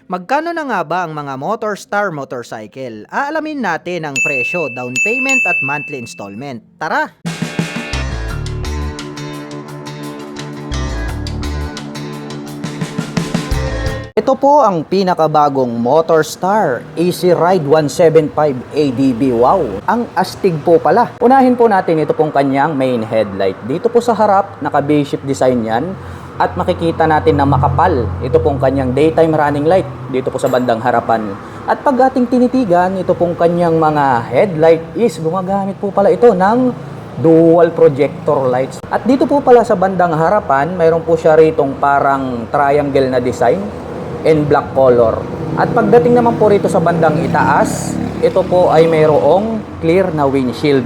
Magkano na nga ba ang mga MotorStar motorcycle? Aalamin natin ang presyo, down payment at monthly installment. Tara! Ito po ang pinakabagong MotorStar Easy Ride 175 ADB. Wow! Ang astig po pala. Unahin po natin ito pong kanyang main headlight. Dito po sa harap, naka B-shape design yan. At makikita natin na makapal. Ito pong kanyang daytime running light dito po sa bandang harapan. At pag ating tinitigan, ito pong kanyang mga headlight is gumagamit po pala ito ng dual projector lights. At dito po pala sa bandang harapan, mayroon po siya ritong parang triangle na design in black color. At pagdating naman po rito sa bandang itaas, ito po ay mayroong clear na windshield.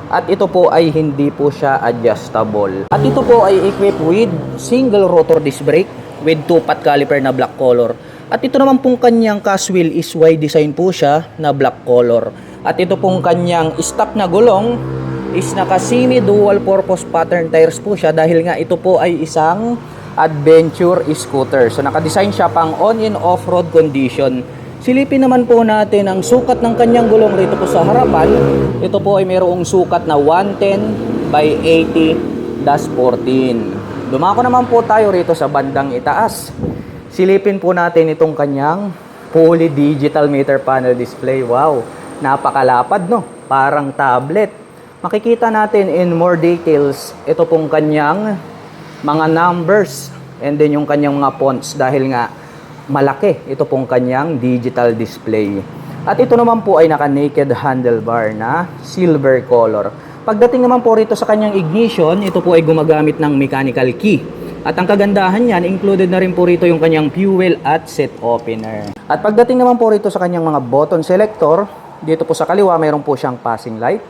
At ito po ay hindi po siya adjustable. At ito po ay equipped with single rotor disc brake with 2-pot caliper na black color. At ito naman pong kanyang cast wheel is Y design po siya na black color. At ito pong kanyang stock na gulong is naka semi dual purpose pattern tires po siya dahil nga ito po ay isang adventure scooter. So naka-design siya pang on and off-road condition. Silipin naman po natin ang sukat ng kanyang gulong rito po sa harapan. Ito po ay mayroong sukat na 110 by 80-14. Dumako naman po tayo rito sa bandang itaas. Silipin po natin itong kanyang fully digital meter panel display. Wow, napakalapad no? Parang tablet. Makikita natin in more details ito pong kanyang mga numbers and then yung kanyang mga fonts dahil nga malaki ito pong kanyang digital display. At ito naman po ay naka naked handlebar na silver color. Pagdating naman po rito sa kanyang ignition, ito po ay gumagamit ng mechanical key. At ang kagandahan niyan, included na rin po rito yung kanyang fuel at set opener. At pagdating naman po rito sa kanyang mga button selector, dito po sa kaliwa mayroon po siyang passing light,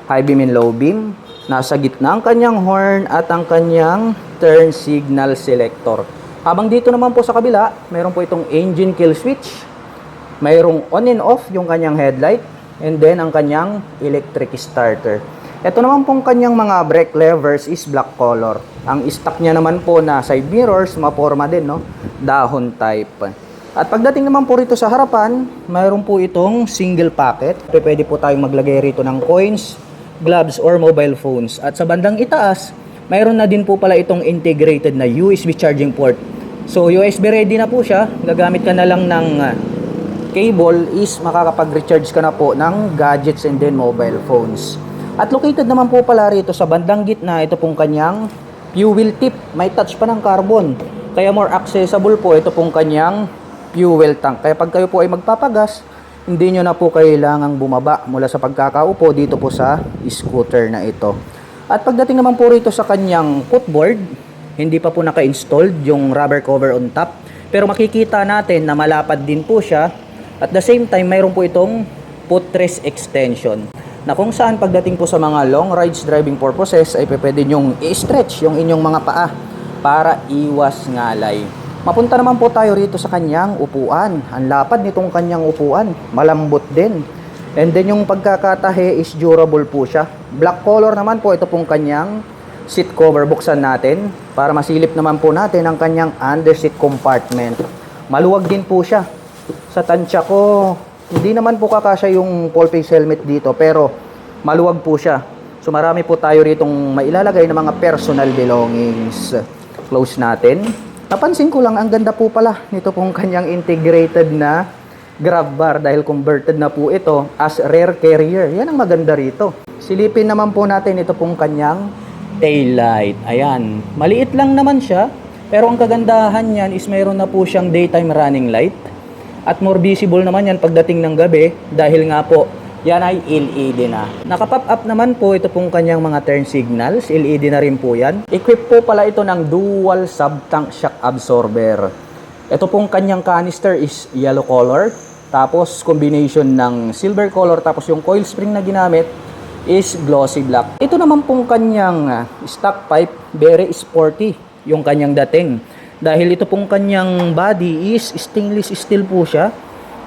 high beam and low beam. Nasa gitna ang kanyang horn at ang kanyang turn signal selector. Habang dito naman po sa kabila, mayroon po itong engine kill switch. Mayroong on and off yung kanyang headlight. And then ang kanyang electric starter. Ito naman pong kanyang mga brake levers is black color. Ang stock niya naman po na side mirrors, maporma din, no? Dahon type. At pagdating naman po rito sa harapan, mayroon po itong single pocket. Pwede po tayong maglagay rito ng coins, gloves or mobile phones. At sa bandang itaas, mayroon na din po pala itong integrated na USB charging port. So USB ready na po siya. Gagamit ka na lang ng cable is makakapag-recharge ka na po ng gadgets and then mobile phones. At located naman po pala rito sa bandang gitna, ito pong kanyang fuel tip. May touch pa ng carbon. Kaya more accessible po ito pong kanyang fuel tank. Kaya pag kayo po ay magpapagas, hindi nyo na po kailangang bumaba mula sa pagkakaupo dito po sa scooter na ito. At pagdating naman po rito sa kanyang footboard, hindi pa po naka-installed yung rubber cover on top. Pero makikita natin na malapad din po siya. At the same time, mayroon po itong footrest extension. Na kung saan pagdating po sa mga long rides driving purposes, ay pwede nyong i-stretch yung inyong mga paa para iwas ngalay. Mapunta naman po tayo rito sa kanyang upuan. Ang lapad nitong kanyang upuan. Malambot din. And then yung pagkakatahe is durable po siya. Black color naman po ito pong kanyang seat cover. Buksan natin para masilip naman po natin ang kanyang under seat compartment. Maluwag din po siya. Sa tansya ko, hindi naman po kakasya yung full face helmet dito pero maluwag po siya. So marami po tayo ritong mailalagay ng mga personal belongings. Close natin. Napansin ko lang, ang ganda po pala nito pong kanyang integrated na grab bar dahil converted na po ito as rear carrier. Yan ang maganda rito. Silipin naman po natin ito pong kanyang tail light. Ayan, maliit lang naman siya. Pero ang kagandahan niyan is mayroon na po siyang daytime running light. At more visible naman yan pagdating ng gabi dahil nga po yan ay LED na. Naka-pop up naman po ito pong kanyang mga turn signals. LED na rin po yan. Equipped po pala ito ng dual sub-tank shock absorber. Ito pong kanyang canister is yellow color. Tapos combination ng silver color. Tapos yung coil spring na ginamit is glossy black. Ito naman pong kanyang stock pipe, very sporty yung kanyang dating. Dahil ito pong kanyang body is stainless steel po siya.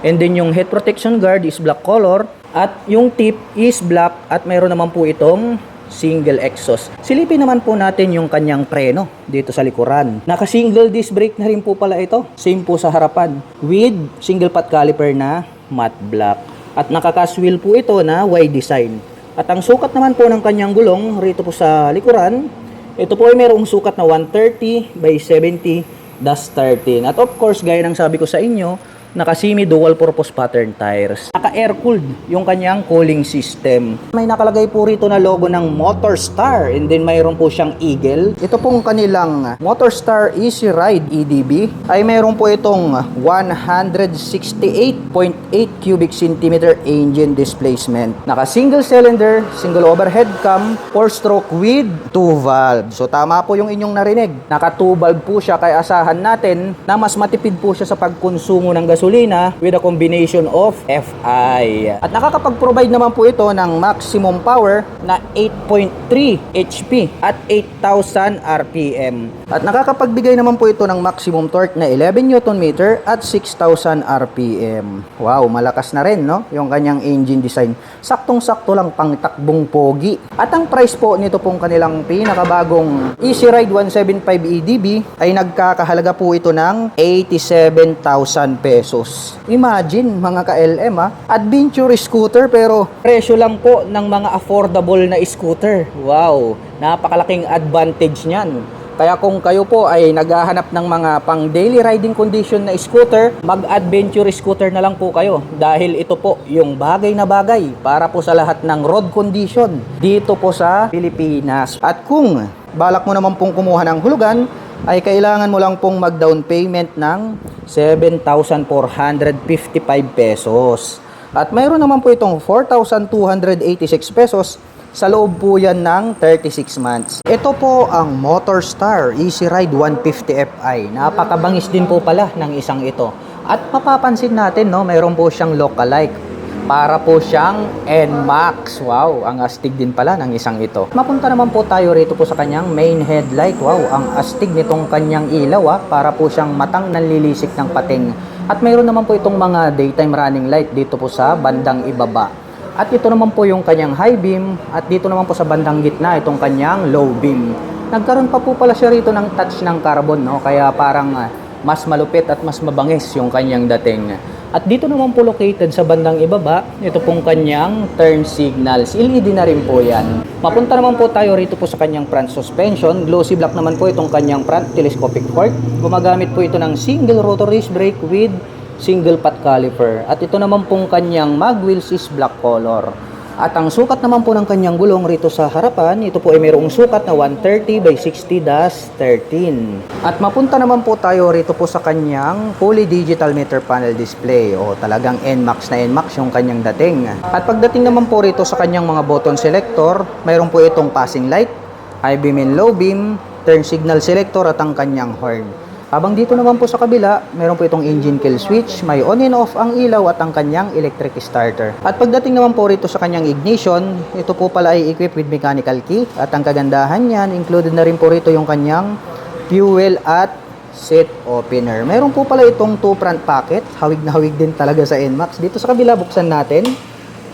And then yung head protection guard is black color. At yung tip is black at mayroon naman po itong single exhaust. Silipin naman po natin yung kanyang preno dito sa likuran. Naka-single disc brake na rin po pala ito. Same po sa harapan with single pot caliper na matte black. At naka-cast wheel po ito na Y design. At ang sukat naman po ng kanyang gulong rito po sa likuran, ito po ay mayroong sukat na 130 by 70-13. At of course, gaya ng sabi ko sa inyo, naka-semi dual purpose pattern tires. Naka-air cooled yung kanyang cooling system. May nakalagay po rito na logo ng Motorstar and then mayroon po siyang eagle. Ito pong kanilang Motorstar Easy Ride EDB ay mayroon po itong 168.8 cubic centimeter engine displacement. Naka-single cylinder, single overhead cam, 4-stroke with 2 valves. So tama po yung inyong narinig. Naka 2 valve po siya kaya asahan natin na mas matipid po siya sa pagkonsumo ng gasolina with a combination of FI. At nakakapag-provide naman po ito ng maximum power na 8.3 HP at 8,000 RPM. At nakakapagbigay naman po ito ng maximum torque na 11 Nm at 6,000 RPM. Wow, malakas na rin, no? Yung kanyang engine design. Saktong-sakto lang pang takbong pogi. At ang price po nito pong kanilang pinakabagong Easy Ride 175 EDB ay nagkakahalaga po ito ng 87,000 pesos. Imagine mga ka-LM adventure scooter pero presyo lang po ng mga affordable na scooter. Wow, napakalaking advantage niyan. Kaya kung kayo po ay naghahanap ng mga pang daily riding condition na scooter, mag-adventure scooter na lang po kayo dahil ito po yung bagay na bagay para po sa lahat ng road condition dito po sa Pilipinas. At kung balak mo naman pong kumuha ng hulugan, ay kailangan mo lang pong mag-down payment ng 7,455 pesos. At mayroon naman po itong 4,286 pesos sa loob po yan ng 36 months. Ito po ang Motorstar Easy Ride 150 Fi. Napakabangis din po pala ng isang ito. At mapapansin natin, no, mayroon po siyang lookalike. Para po siyang NMAX. Wow, ang astig din pala ng isang ito. Mapunta naman po tayo rito po sa kanyang main headlight. Wow, ang astig nitong kanyang ilaw para po siyang matang nanlilisik ng pating. At mayroon naman po itong mga daytime running light dito po sa bandang ibaba. At ito naman po yung kanyang high beam at dito naman po sa bandang gitna itong kanyang low beam. Nagkaroon pa po pala siya rito ng touch ng carbon, no? Kaya parang mas malupit at mas mabangis yung kanyang dating. At dito naman po located sa bandang ibaba, ito pong kanyang turn signals. LED na rin po yan. Mapunta naman po tayo rito po sa kanyang front suspension. Glossy black naman po itong kanyang front telescopic fork. Gumagamit po ito ng single rotor disc brake with single pot caliper. At ito naman pong kanyang mag wheels is black color. At ang sukat naman po ng kanyang gulong rito sa harapan, ito po ay mayroong sukat na 130 by 60-13. At mapunta naman po tayo rito po sa kanyang fully digital meter panel display. O talagang NMAX na NMAX yung kanyang dating. At pagdating naman po rito sa kanyang mga button selector, mayroon po itong passing light, high beam and low beam, turn signal selector at ang kanyang horn. Habang dito naman po sa kabila, meron po itong engine kill switch, may on and off ang ilaw at ang kanyang electric starter. At pagdating naman po rito sa kanyang ignition, ito po pala ay equipped with mechanical key at ang kagandahan niyan, included na rin po rito yung kanyang fuel at seat opener. Meron po pala itong 2 front pocket, hawig na hawig din talaga sa NMAX. Dito sa kabila, buksan natin.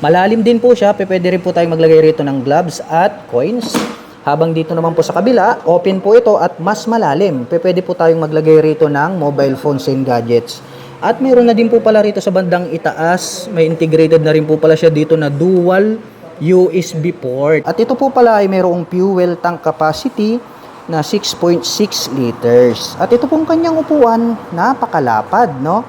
Malalim din po siya, pwede rin po tayong maglagay rito ng gloves at coins. Habang dito naman po sa kabila, open po ito at mas malalim. Pwede po tayong maglagay rito ng mobile phones and gadgets. At mayroon na din po pala rito sa bandang itaas, may integrated na rin po pala siya dito na dual USB port. At ito po pala ay mayroong fuel tank capacity na 6.6 liters. At ito pong kanyang upuan, napakalapad, no?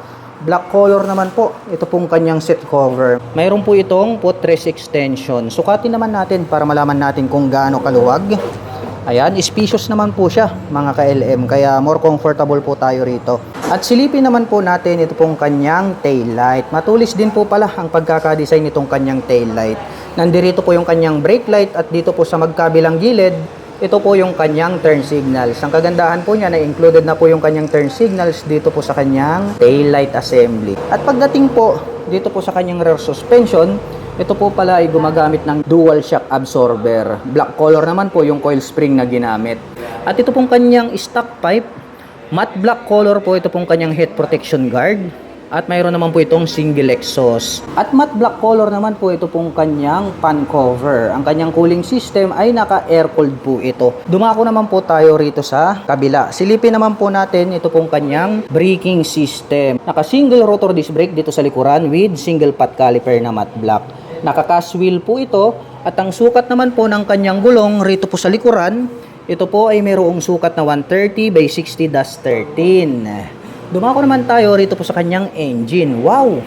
Black color naman po. Ito pong kanyang seat cover. Mayroon po itong footrest extension. Sukatin naman natin para malaman natin kung gaano kaluwag. Ayan, spacious naman po siya mga ka-LM. Kaya more comfortable po tayo rito. At silipin naman po natin ito pong kanyang tail light. Matulis din po pala ang pagkakadesign nitong kanyang tail light. Nandirito po yung kanyang brake light at dito po sa magkabilang gilid, ito po yung kanyang turn signals. Ang kagandahan po niya na included na po yung kanyang turn signals dito po sa kanyang tail light assembly. At pagdating po dito po sa kanyang rear suspension, ito po pala ay gumagamit ng dual shock absorber. Black color naman po yung coil spring na ginamit. At ito pong kanyang stock pipe, matte black color po ito pong kanyang head protection guard. At mayroon naman po itong single exhaust. At matte black color naman po ito pong kanyang pan cover. Ang kanyang cooling system ay naka-air cooled po ito. Dumako naman po tayo rito sa kabila. Silipin naman po natin ito pong kanyang braking system. Naka-single rotor disc brake dito sa likuran with single pot caliper na matte black. Naka-cast wheel po ito. At ang sukat naman po ng kanyang gulong rito po sa likuran, ito po ay mayroong sukat na 130 by 60-13. Dumako naman tayo rito po sa kanyang engine. Wow!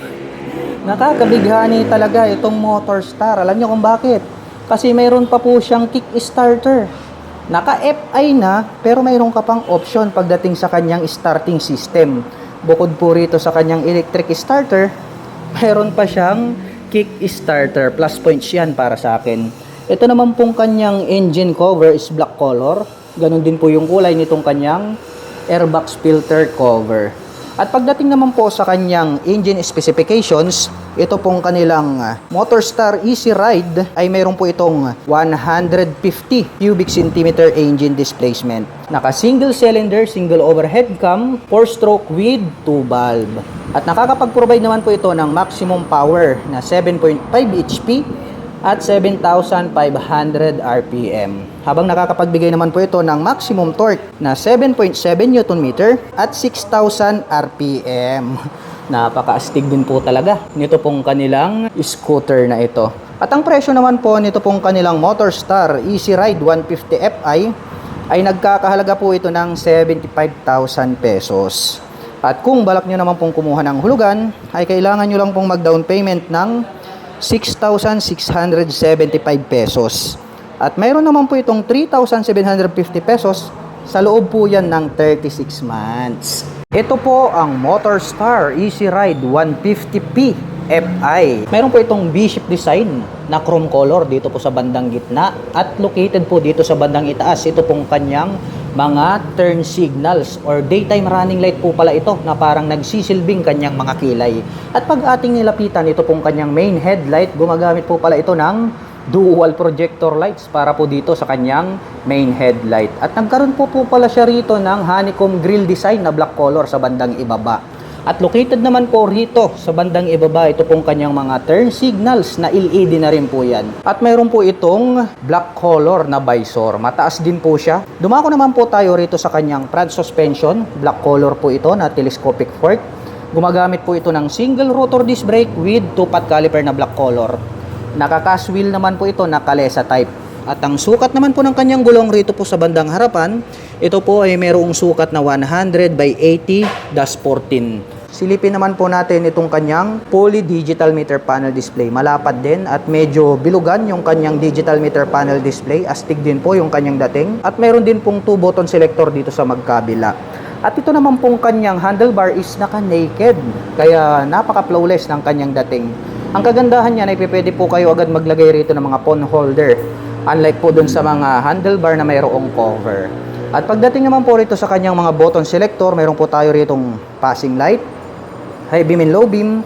Nakakabighani talaga itong Motorstar. Alam niyo kung bakit? Kasi mayroon pa po siyang kick starter. Naka-FI na, pero mayroon ka pang option pagdating sa kanyang starting system. Bukod po rito sa kanyang electric starter, mayroon pa siyang kick starter. Plus points yan para sa akin. Ito naman pong kanyang engine cover is black color. Ganon din po yung kulay nitong kanyang airbox filter cover. At pagdating naman po sa kanyang engine specifications, ito pong kanilang Motorstar Easy Ride ay mayroon po itong 150 cubic centimeter engine displacement. Naka single cylinder, single overhead cam, 4-stroke with 2 valve. At nakakapag-provide naman po ito ng maximum power na 7.5 HP at 7,500 RPM. Habang nakakapagbigay naman po ito ng maximum torque na 7.7 Nm at 6,000 RPM. Napakaastig din po talaga nito pong kanilang scooter na ito. At ang presyo naman po nito pong kanilang Motorstar Easy Ride 150 Fi ay nagkakahalaga po ito ng 75,000 pesos. At kung balak nyo naman pong kumuha ng hulugan, ay kailangan nyo lang pong mag-down payment ng 6,675 pesos. At mayroon naman po itong 3,750 pesos sa loob po yan ng 36 months. Ito po ang Motorstar Easy Ride 150P Fi. Mayroon po itong V-shape design na chrome color dito po sa bandang gitna at located po dito sa bandang itaas. Ito pong kanyang mga turn signals or daytime running light po pala ito na parang nagsisilbing kanyang mga kilay. At pag ating nilapitan, ito pong kanyang main headlight, gumagamit po pala ito ng dual projector lights para po dito sa kanyang main headlight. At nagkaroon po pala siya rito ng honeycomb grill design na black color sa bandang ibaba. At located naman po rito sa bandang ibaba, ito pong kanyang mga turn signals na LED na rin po yan. At mayroon po itong black color na visor. Mataas din po siya. Dumako naman po tayo rito sa kanyang front suspension. Black color po ito na telescopic fork. Gumagamit po ito ng single rotor disc brake with 2-pot caliper na black color. Naka-cast wheel naman po ito na Kalesa type. At ang sukat naman po ng kanyang gulong rito po sa bandang harapan, ito po ay mayroong sukat na 100 by 80-14. Silipin naman po natin itong kanyang fully digital meter panel display. Malapad din at medyo bilugan yung kanyang digital meter panel display. Astig din po yung kanyang dating. At mayroon din pong 2 button selector dito sa magkabila. At ito naman pong kanyang handlebar is naka-naked. Kaya napaka-flawless ng kanyang dating. Ang kagandahan niya ay pwede po kayo agad maglagay rito ng mga phone holder. Unlike po dun sa mga handlebar na mayroong cover. At pagdating naman po rito sa kanyang mga button selector, mayroon po tayo ritong passing light, high beam and low beam,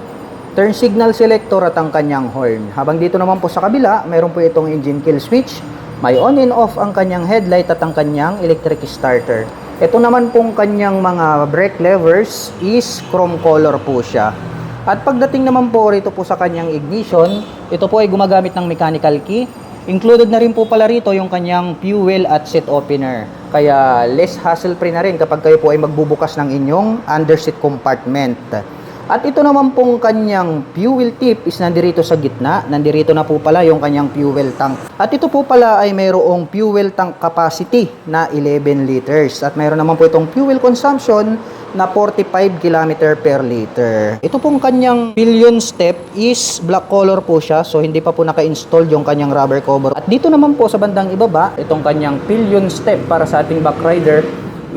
turn signal selector at ang kanyang horn. Habang dito naman po sa kabila, mayroon po itong engine kill switch, may on and off ang kanyang headlight at ang kanyang electric starter. Ito naman pong kanyang mga brake levers is chrome color po siya. At pagdating naman po rito po sa kanyang ignition, ito po ay gumagamit ng mechanical key. Included na rin po pala rito yung kanyang fuel at seat opener. Kaya less hassle-free na rin kapag kayo po ay magbubukas ng inyong underseat compartment. At ito naman pong kanyang fuel tip is nandirito sa gitna. Nandirito na po pala yung kanyang fuel tank. At ito po pala ay mayroong fuel tank capacity na 11 liters. At mayroon naman po itong fuel consumption na 45 km per liter. Ito pong kanyang pillion step is black color po siya. So hindi pa po naka-install yung kanyang rubber cover. At dito naman po sa bandang ibaba, itong kanyang pillion step para sa ating back rider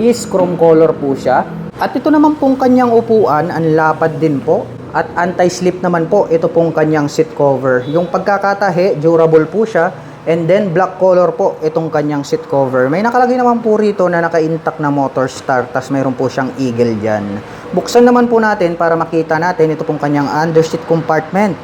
is chrome color po siya. At ito naman pong kanyang upuan, ang lapad din po. At anti-slip naman po, ito pong kanyang seat cover. Yung pagkakatahi, durable po siya. And then black color po itong kanyang seat cover. May nakalagay naman po rito na naka-intact na Motorstar. Tas mayroon po siyang eagle dyan. Buksan naman po natin para makita natin ito pong kanyang underseat compartment.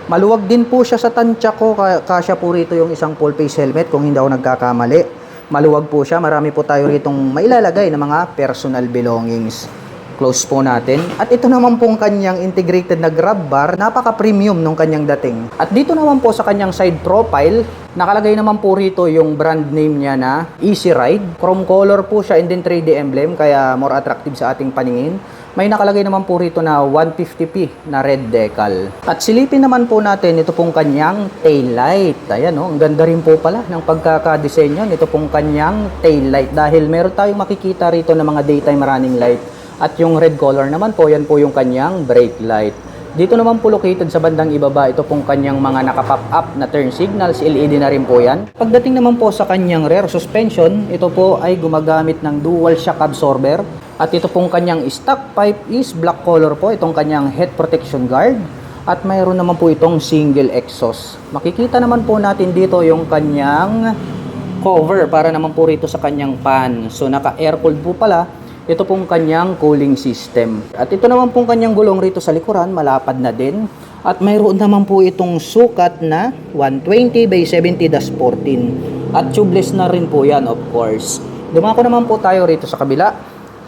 Maluwag din po siya sa tansya ko. Kasya po rito yung isang full face helmet kung hindi ako nagkakamali. Maluwag po siya. Marami po tayo ritong mailalagay na mga personal belongings. Close po natin. At ito naman pong kanyang integrated na grab bar, napaka-premium nung kanyang dating. At dito naman po sa kanyang side profile, nakalagay naman po rito yung brand name niya na Easy Ride. Chrome color po siya and then 3D emblem, kaya more attractive sa ating paningin. May nakalagay naman po rito na 150p na red decal. At silipin naman po natin ito pong kanyang taillight. Ayan ang ganda rin po pala ng pagkakadesenyo nito pong kanyang taillight dahil meron tayong makikita rito na mga daytime running light. At yung red color naman po, yan po yung kanyang brake light. Dito naman po located sa bandang ibaba, ito pong kanyang mga naka-pop up na turn signals, LED na rin po yan. Pagdating naman po sa kanyang rear suspension, ito po ay gumagamit ng dual shock absorber. At ito pong kanyang stock pipe is black color po, itong kanyang head protection guard. At mayroon naman po itong single exhaust. Makikita naman po natin dito yung kanyang cover para naman po rito sa kanyang fan. So naka-air-cooled po pala. Ito pong kanyang cooling system. At ito naman pong kanyang gulong rito sa likuran, malapad na din. At mayroon naman po itong sukat na 120 by 70-14. At tubeless na rin po yan, of course. Dumako naman po tayo rito sa kabila.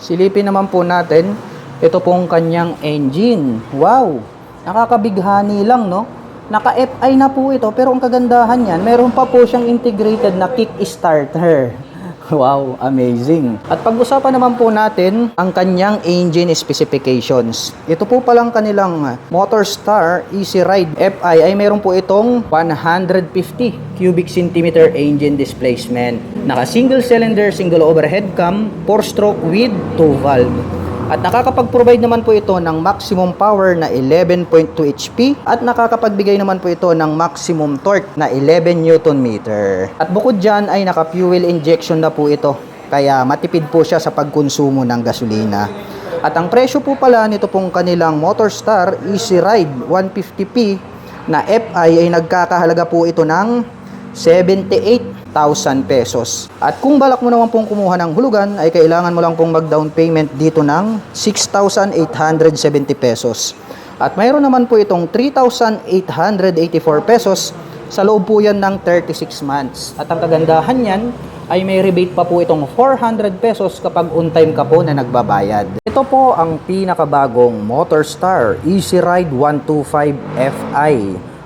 Silipin naman po natin, ito pong kanyang engine. Wow! Nakakabighani lang, no? Naka-FI na po ito, pero ang kagandahan yan, meron pa po siyang integrated na kick starter. Wow, amazing. At pag-usapan naman po natin ang kanyang engine specifications. Ito po palang kanilang Motorstar Easy Ride FI ay meron po itong 150 cubic centimeter engine displacement. Naka single cylinder, single overhead cam, 4-stroke with 2 valve. At nakakapag-provide naman po ito ng maximum power na 11.2 HP at nakakapagbigay naman po ito ng maximum torque na 11 Nm. At bukod dyan ay naka-fuel injection na po ito, kaya matipid po siya sa pagkonsumo ng gasolina. At ang presyo po pala nito pong kanilang Motorstar Easy Ride 150p na FI ay nagkakahalaga po ito ng 78,000 pesos. At kung balak mo naman pong kumuha ng hulugan, ay kailangan mo lang pong mag-down payment dito ng 6,870 pesos. At mayroon naman po itong 3,884 pesos. Sa loob po yan ng 36 months. At ang kagandahan yan, ay may rebate pa po itong 400 pesos kapag on-time ka po na nagbabayad. Ito po ang pinakabagong Motorstar Easy Ride 125 FI.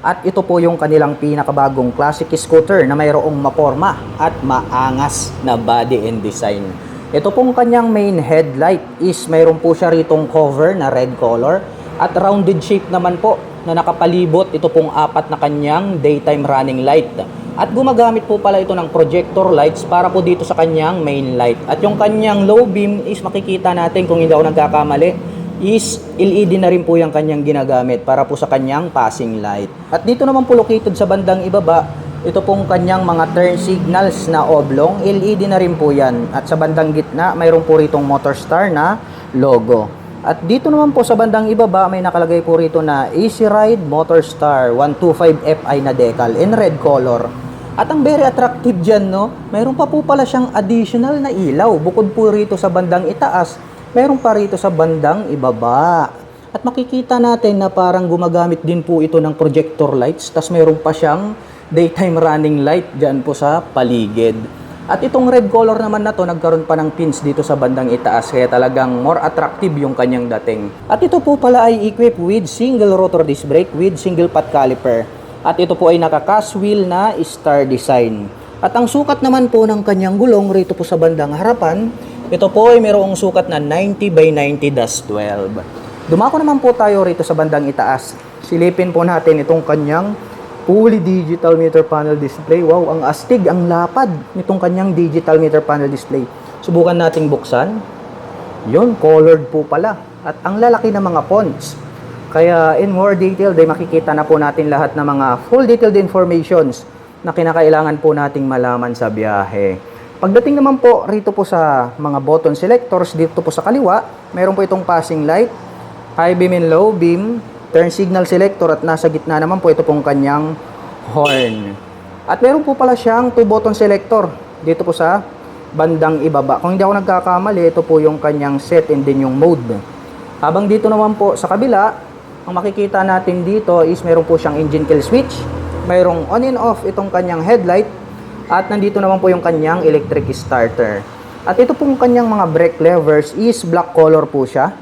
At ito po yung kanilang pinakabagong classic scooter na mayroong maporma at maangas na body and design. Ito pong kanyang main headlight is mayroon po siya ritong cover na red color at rounded shape naman po na nakapalibot ito pong apat na kanyang daytime running light. At gumagamit po pala ito ng projector lights para po dito sa kanyang main light. At yung kanyang low beam is makikita natin kung hindi ako nagkakamali is LED na rin po yung kanyang ginagamit para po sa kanyang passing light. At dito naman po located sa bandang ibaba, ito pong kanyang mga turn signals na oblong, LED na rin po yan. At sa bandang gitna, mayroon po ritong Motorstar na logo. At dito naman po sa bandang ibaba, may nakalagay po rito na Easy Ride Motorstar 125 FI na decal in red color. At ang very attractive dyan, no, mayroon pa po pala siyang additional na ilaw. Bukod po rito sa bandang itaas, meron pa rito sa bandang ibaba. At makikita natin na parang gumagamit din po ito ng projector lights. Tas meron pa siyang daytime running light dyan po sa paligid. At itong red color naman na to, nagkaroon pa ng pins dito sa bandang itaas. Kaya talagang more attractive yung kanyang dating. At ito po pala ay equipped with single rotor disc brake with single pot caliper. At ito po ay naka-cast wheel na star design. At ang sukat naman po ng kanyang gulong rito po sa bandang harapan, ito po ay mayroong sukat na 90 by 90-12. Dumako naman po tayo rito sa bandang itaas. Silipin po natin itong kanyang fully digital meter panel display. Wow, ang astig, ang lapad nitong kanyang digital meter panel display. Subukan nating buksan. Yun, colored po pala. At ang lalaki ng mga fonts. Kaya in more detail, ay makikita na po natin lahat ng mga full detailed informations na kinakailangan po nating malaman sa biyahe. Pagdating naman po rito po sa mga button selectors, dito po sa kaliwa, mayroon po itong passing light, high beam and low beam, turn signal selector at nasa gitna naman po ito pong kanyang horn. At meron po pala siyang 2 button selector dito po sa bandang ibaba. Kung hindi ako nagkakamali, ito po yung kanyang set and then yung mode. Habang dito naman po sa kabila, ang makikita natin dito is meron po siyang engine kill switch, mayroong on and off itong kanyang headlight, at nandito naman po yung kanyang electric starter. At ito pong kanyang mga brake levers is black color po siya.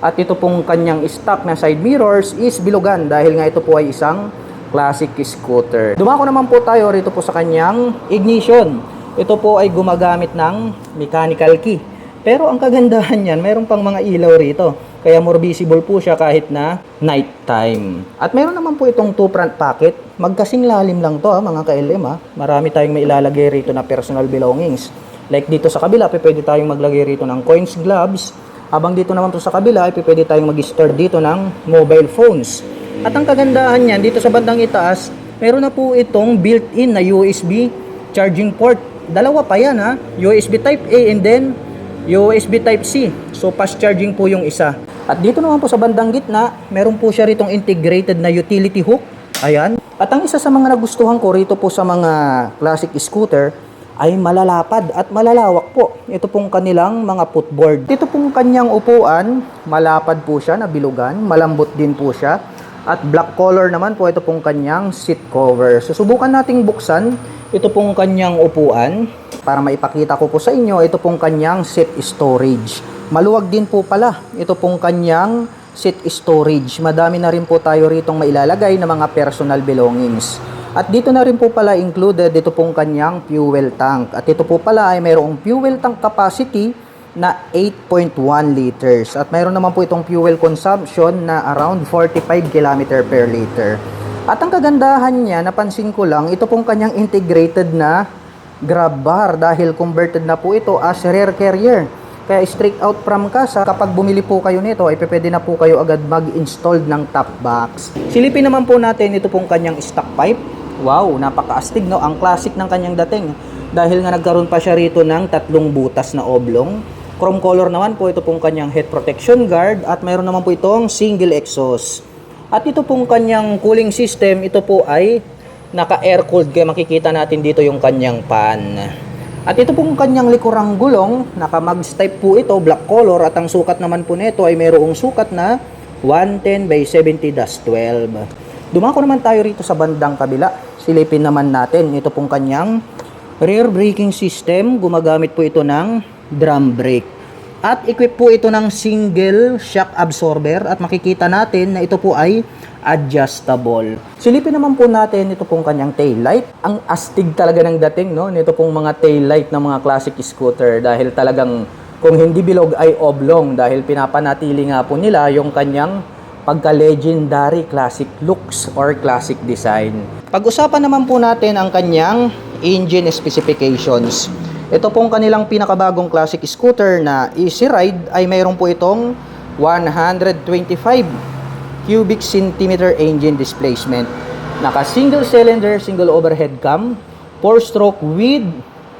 At ito pong kanyang stock na side mirrors is bilugan dahil nga ito po ay isang classic scooter. Dumako naman po tayo rito po sa kanyang ignition. Ito po ay gumagamit ng mechanical key. Pero ang kagandahan niyan, mayroon pang mga ilaw rito. Kaya more visible po siya kahit na night time. At mayroon naman po itong two front pocket. Magkasing lalim lang to mga ka-LM ha. Marami tayong mailalagay rito na personal belongings. Like dito sa kabila, pwede tayong maglagay rito ng coins, gloves. Habang dito naman po sa kabila, pwede tayong mag-store dito ng mobile phones. At ang kagandahan niyan, dito sa bandang itaas, meron na po itong built-in na USB charging port. Dalawa pa yan ha. USB Type A and then USB Type C. So fast charging po yung isa. At dito naman po sa bandang gitna, meron po siya ritong integrated na utility hook. Ayan. At ang isa sa mga nagustuhan ko rito po sa mga classic scooter ay malalapad at malalawak po. Ito pong kanilang mga footboard. Ito pong kanyang upuan, malapad po siya na bilugan, malambot din po siya. At black color naman po ito pong kanyang seat cover. Susubukan nating buksan ito pong kanyang upuan para maipakita ko po sa inyo ito pong kanyang seat storage. Maluwag din po pala ito pong kanyang seat storage. Madami na rin po tayo ritong mailalagay na mga personal belongings. At dito na rin po pala included ito pong kanyang fuel tank. At ito po pala ay mayroong fuel tank capacity na 8.1 liters. At mayroon naman po itong fuel consumption na around 45 km per liter. At ang kagandahan niya, napansin ko lang, ito pong kanyang integrated na grab bar dahil converted na po ito as rear carrier. Kaya straight out from casa, kapag bumili po kayo nito, ay pwede na po kayo agad mag-install ng top box. Silipin naman po natin ito pong kanyang stock pipe. Wow, napakaastig no, ang classic ng kanyang dating. Dahil nga nagkaroon pa siya rito ng tatlong butas na oblong. Chrome color naman po ito pong kanyang head protection guard at mayroon naman po itong single exhaust. At ito pong kanyang cooling system, ito po ay naka-air cooled kaya makikita natin dito yung kanyang fan. At ito pong kanyang likurang gulong, naka-mags type po ito, black color at ang sukat naman po nito ay mayroong sukat na 110 by 70-12. Dumako naman tayo rito sa bandang kabila. Silipin naman natin ito pong kanyang rear braking system. Gumagamit po ito ng drum brake. At equip po ito ng single shock absorber at makikita natin na ito po ay adjustable. Silipin naman po natin ito pong kanyang tail light. Ang astig talaga ng dating no nito pong mga tail light ng mga classic scooter dahil talagang kung hindi bilog ay oblong dahil pinapanatili nga po nila yung kanyang pagka-legendary classic looks or classic design. Pag-usapan naman po natin ang kanyang engine specifications. Ito pong kanilang pinakabagong classic scooter na Easy Ride ay mayroon po itong 125 cubic centimeter engine displacement. Naka single cylinder, single overhead cam, 4-stroke with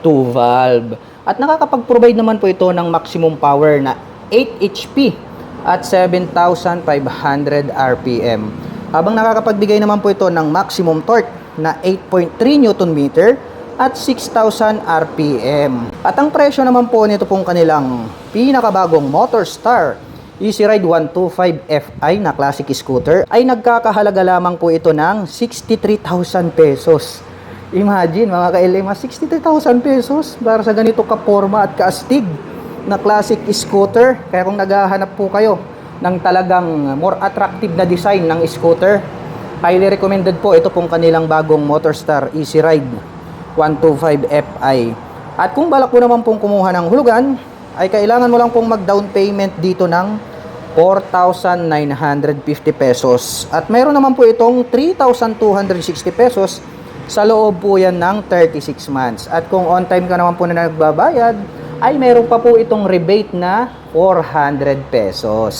2 valve. At nakakapag-provide naman po ito ng maximum power na 8 HP at 7,500 RPM. Habang nakakapagbigay naman po ito ng maximum torque na 8.3 Nm at 6,000 RPM. At ang presyo naman po nito pong kanilang pinakabagong Motorstar Easy Ride 125 Fi na classic scooter ay nagkakahalaga lamang po ito ng 63,000 pesos. Imagine mga ka-LM, 63,000 pesos para sa ganito ka-forma at kaastig na classic scooter. Kaya kung naghahanap po kayo ng talagang more attractive na design ng scooter, highly recommended po ito pong kanilang bagong Motorstar Easy Ride 125 Fi. At kung balak po naman pong kumuha ng hulugan, ay kailangan mo lang pong mag-down payment dito ng 4,950 pesos. At mayroon naman po itong 3,260 pesos sa loob po yan ng 36 months. At kung on time ka naman po na nagbabayad, ay mayroon pa po itong rebate na 400 pesos.